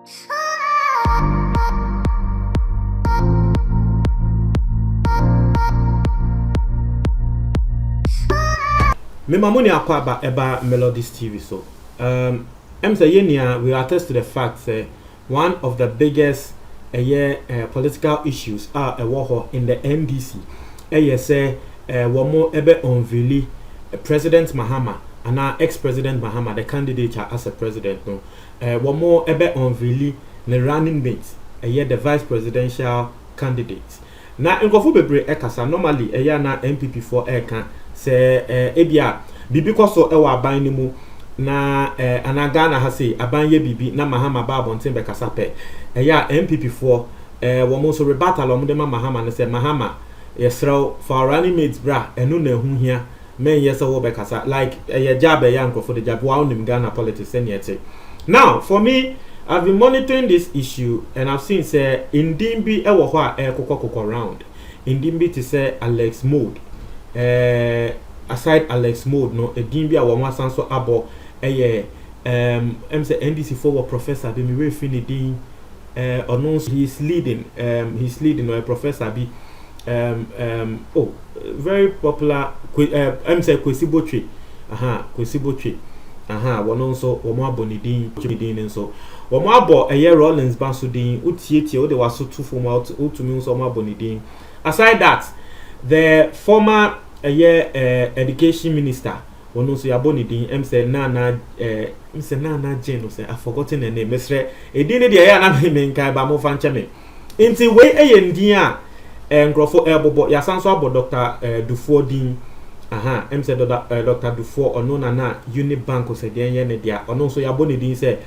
Me mamoni akwa eba Melodies TV so. I'm saying we attest to the fact that one of the biggest political issues are a war in the NDC. Say one more ebe unveil President Mahama and our ex-president Mahama, the candidate as a president. No, one more ebe unveil the running mate. The vice presidential candidates. Now in Kofu Bebre Ekasa normally na MPP for Eka say ebia bibi koso ewa aban ni mu na anagana ha say aban ye bibi na Mahama ba abonten be kasa pe MPP for wo mo so rebuttal om de Mahama na say Mahama yesrew for running mates bra enu na hu hia men yes wo be kasa like job for the job wa onim Ghana politics anyete. Now for me, I've been monitoring this issue and I've seen say Indimbi ewo ho a kokoko round. Indimbi to say Alex Mode. Aside Alex Mode no Indimbi a won so abo say NDC forward professor be me we fini din he's leading a professor be very popular say Kwesi Botwe Kwesi Botwe one also one abonidin so one abo Rollins Bansudin utiete they were so two form out to me so abonidin. Aside that, the former education minister one also abonidin say Nana Jane say I've forgotten the name mesre edin dey na me nkai ba mo fanche me inti we ndin a nkrofo ebobo ya sanso abo Dr. Dufour din say Dr. Dufour ono na Unibank say dey yen dia ono so yabo ne din say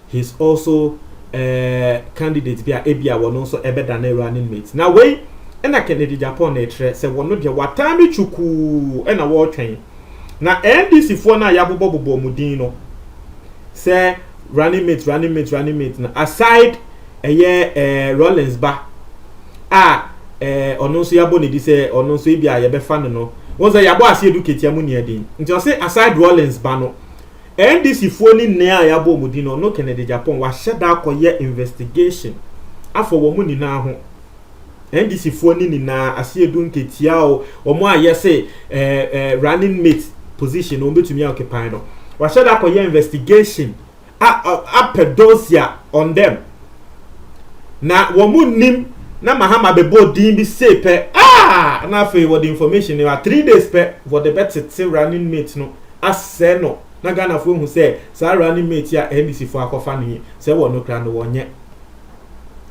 he's also candidate bia ebia wono so ebeda na running mate na we na Kennedy Japan na etre say wono de watami chuku na wo twen na NDC for na yabobobo mudin no say running mate na aside Rollins ba ono so yabo ne di say ono so ebia ye be fa no won say yabo ase educate amu ne adin nti o say aside Rollins ba no NDC phone ne a yabo mudin no Kennedy Japan wa sheda akoye investigation afọ wo mu ni na ho NDC phone ni na ase educate o mo aye say running mate position o betumi occupy no wa sheda akoye investigation pedosia on them na wo mu nim na Mahama bebo din bi say pe na fe what the information you 3 days pe for the better running mate no asse no na Ghana fo hu say sa running mate ya NDC fo akofa ni say wo no kra no wonye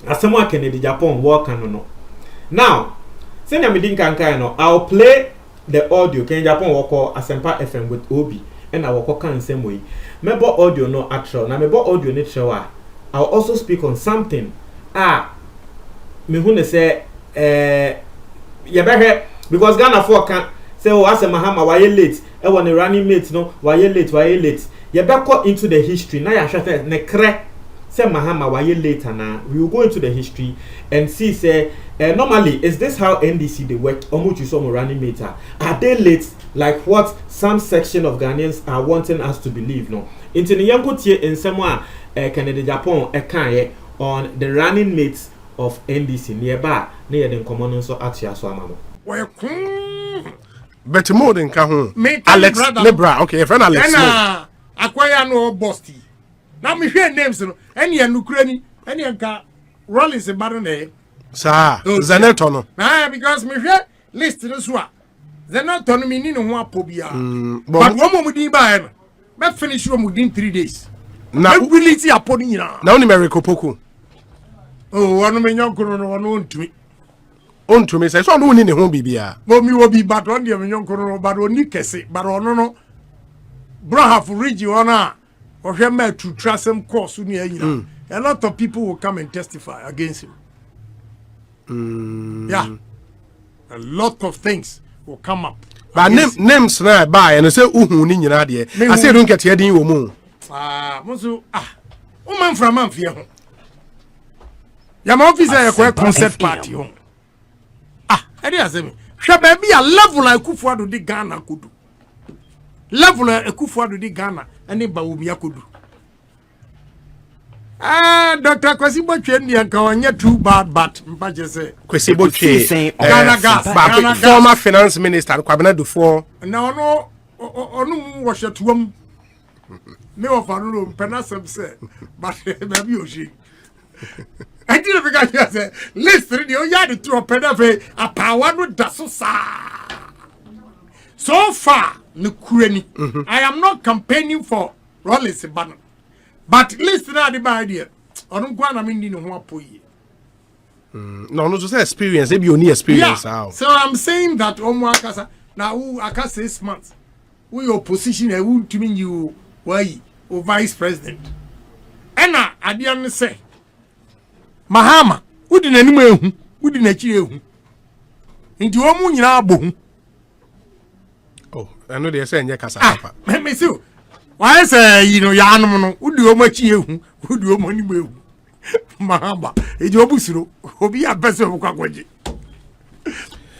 asemo a Kennedy Japan work no. Now send me din kankan no I'll play the audio Kennedy Japan woko Asempa FM with Obi and I woko kan same way mebo audio no actual na mebo audio ni trewa I'll also speak on something me who say because Ghana for can say as a Mahama why late e won running mate no why late you better into the history now you share ne kre say Mahama why late na we will go into the history and see say normally is this how NDC they work almost you some running mate are they late like what some section of Ghanaians are wanting us to believe no into the yango tie in someone Kennedy Japan kan on the running mates of NDC nearby near the common so atia so amamo. Well, better more than Cahu. Alex Lebra, okay, friend Alex. Acquire no Bosti. Now me hear names, any and Ukraine, any and Rollins and Baronet. Sir, Zanetono. Because me hear list this one. Zanetono me no one pobia. But one moment in by but finish room within 3 days. Now, really see upon you now. Now, America Poku. Oh, one of young corona on to me. On to me, say, so no one in the home bibia. Well, me will be but on the young corona, but only Cassie, but no. Braha for Regiona or him to trust him course near you. A lot of people will come and testify against him. Yeah, a lot of things will come up. But names now by and I say, oh, in your idea. I say, don't get here, you will Monsu, woman from Manfia. Your officer a quite concert party home. I dare say, shall be a level like Kufuor to the Ghana could do. Level a Kufuor to the Ghana, and then Bawumia could do. Dr. Kwesi Botwe nyanka onye too bad but mpaje say Kwesi Botwe Ghana Gas former finance minister Kwabena Dufo na onu wo hwetuam me ofanu penasem say but baby oshi I didn't forget say listen you yard to penafe apawa no daso so far no kurani I am not campaigning for Rollins Banner. But listen at the idea. I don't go and mean no apoye. No, just experience. Maybe you need experience. Yeah. So I'm saying that Omo Akasa now who Akasa 6 months. We opposition and who to mean you why or vice president. Ena adian say Mahama who didn't anywhere who didn't achieve. Into Omo nyina abo. Oh, I know they say Nyakasa papa. Let me see. Why say you know Yanum no who do much you who do money will Mahamba a jobusro will be a best of Kwakwaji.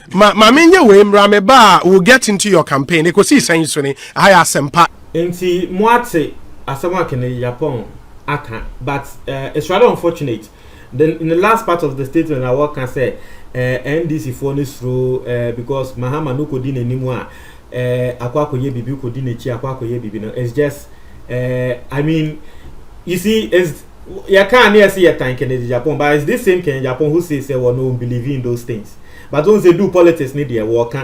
Maminya way Rameba will get into your campaign. They could see saying Sonny, I ask some part. Inti Mwate as someone can in Japan aka but it's rather unfortunate. Then in the last part of the statement I work can say NDC phone is through because Mahama no could in anymore. It's just I mean you see is you can't see a time in Japan but it's this same Ken Japan who says they will not believe in those things but don't say do politics need their work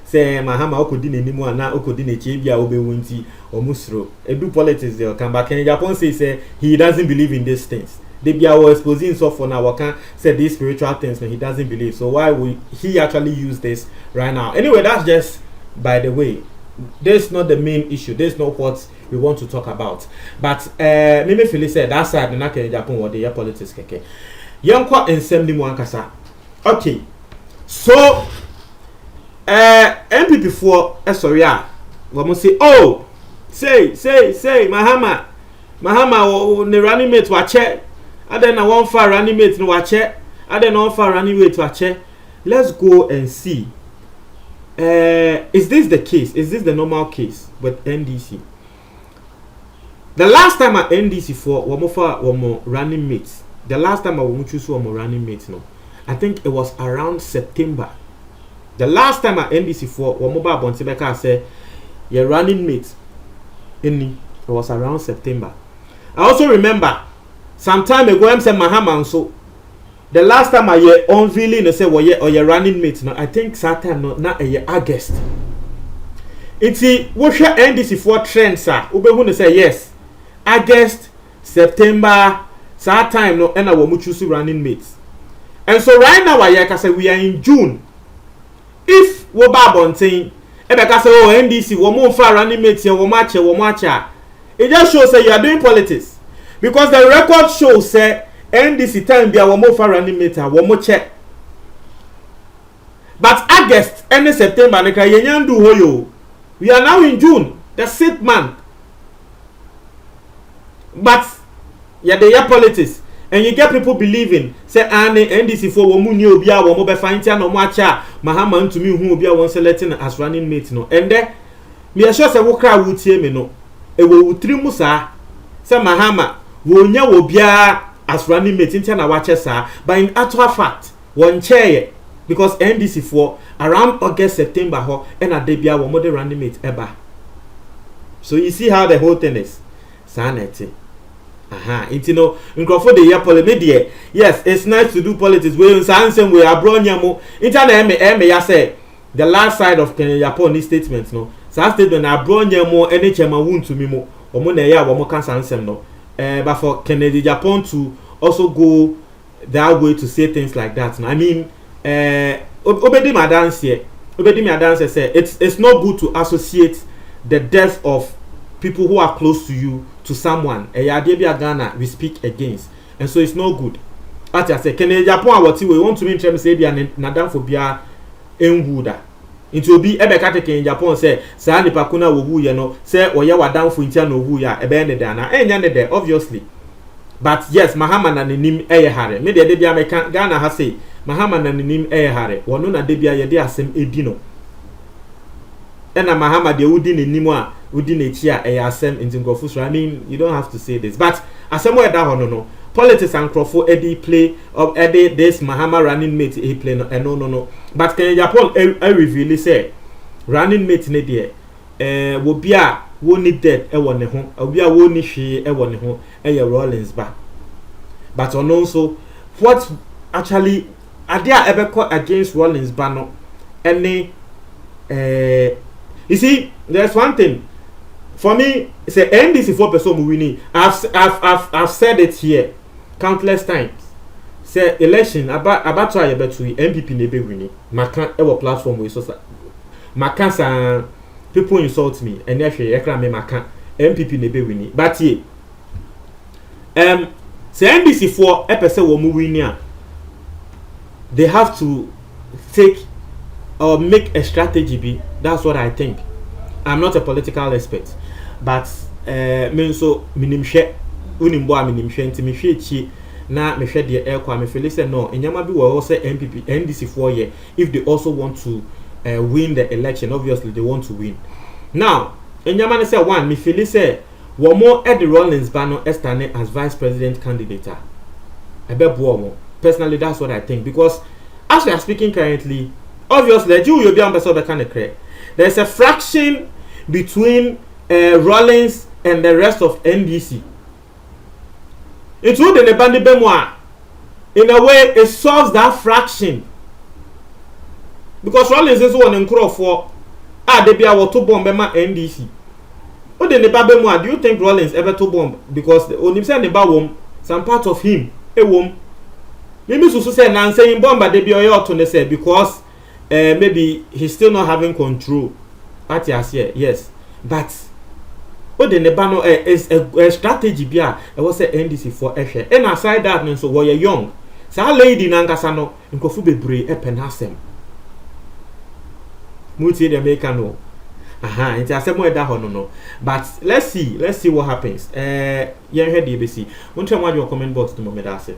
say Mahama okudin anymore na okudin echebia obewunti omusro e do politics they can but Ken Japan say he doesn't believe in these things they be our exposing so for now can say these spiritual things and he doesn't believe so why will he actually use this right now anyway that's just by the way, this is not the main issue. This is not what we want to talk about. But Mimi Philly said that side na Kenya Japan or the politics keke. Yankwa ensem mu ankasa. Okay. So MPP for sorry ah. We say oh say Mahama ne running mate wa che. Ade na one far running mate no wa che. Ade na one far running mate wa che. Let's go and see. Is this the case? Is this the normal case with NDC? The last time at NDC for one running mates, the last time I won't choose one running mates, no, I think it was around September. The last time at NDC for one mobile Bontebeka said, your running mates, it was around September. I also remember some time ago, I'm saying Mahama so. The last time I hear unveiling they say well yeah or your running mate no I think that time no na August. It's what share NDC for trends sir. Obehu say yes. August, September, that time no and I will choose running mates. And so right now I can say we are in June. If we ba bonten e be ka say oh NDC we mo fa running mates here we match. It just shows that you are doing politics. Because the record shows say NDC time be a more far running meter, one more check. But August and September, we are now in June, the 6th month. But yeah, they are politics, and you get people believing. Say, NDC for one new be our mobile find no matcha, Mahama to me who be one selecting as running mate no. And then me assure say what crowd would hear me no. E will 3 musa. Say Mahama, wonya will be as running mate in na watch but in actual fact one chair because NDC for around August September ho and a debia one more running mate ever. So you see how the whole thing is sanity. It's no for the year polymedia. Yes, it's nice to do politics we in some way abroad yamo internet me ya say the last side of Japan statement no so statement abroad yamo any chema won to me mo omo na ya wo can ansem no. But for Kennedy Japan to also go that way to say things like that. I mean, Obedi Madans say it's not good to associate the death of people who are close to you to someone. Ghana we speak against, and so it's not good. As I say, Kennedy Japan what we want to mean terms say be an nadam for bia enwuda. It will be ebekate in Japan say sa nipa kuna wo wu ye no say oye wadanfo ntia no wu ya ebe ne da na enya ne de obviously but yes Mahama na nim eye hare me de bia me kan Ghana ha say Mahama na nim eye hare wono na de bia ye de asem edi no ena Mahama de wudi ne nim a wudi ne chi a eye asem nti nkofo so I mean you don't have to say this but asem we da ho no politics and Crawford Eddie play of Eddie this Mahama running mate he play no. But can Japan reveal say running mate ne there will be a won't need dead ne home will be a won't need she ne home Rollins back. But on also what actually are there ever caught against Rollins banner any you see there's one thing for me say NDC 4% winning. I've said it here countless times. Say election about try better MPP ne be winning. Maka ever platform we so Maka people insult me and actually ekra me Maka MPP ne be winning. But say NDC 4% wo mu winning. They have to take or make a strategy be. That's what I think. I'm not a political expert. But me so minim hwe unimbo a minim hwe nti me hwe chi na me hwe de ekwa me feel say no enyama bi wo say MPP NDC 4 year if they also want to win the election obviously they want to win. Now enyama say one me feel say wo mo Eddie Rollins Bano estane as vice president candidate ebebo mo personally that's what I think because as we are speaking currently obviously you be ambassador be kind of clear there's a fraction between Rollins and the rest of NDC. It's what the bandi bemwa. In a way, it solves that fraction. Because Rollins is one in crowd for they be our two bomb NDC. What the bemwa? Do you think Rollins ever two bomb? Because the only say the some part of him, a womb. Maybe so say now saying bomb, but they be all to say because maybe he's still not having control. Yes, but. What the Nebano is a strategy bia I was say NDC for ehwe and aside that no so we young sa lady nankasa no nkofu bebre epenasem muti the make no nti asem we da ho no but let's see what happens yen hwe de besi wontre mo adwo comment box to mo me da ase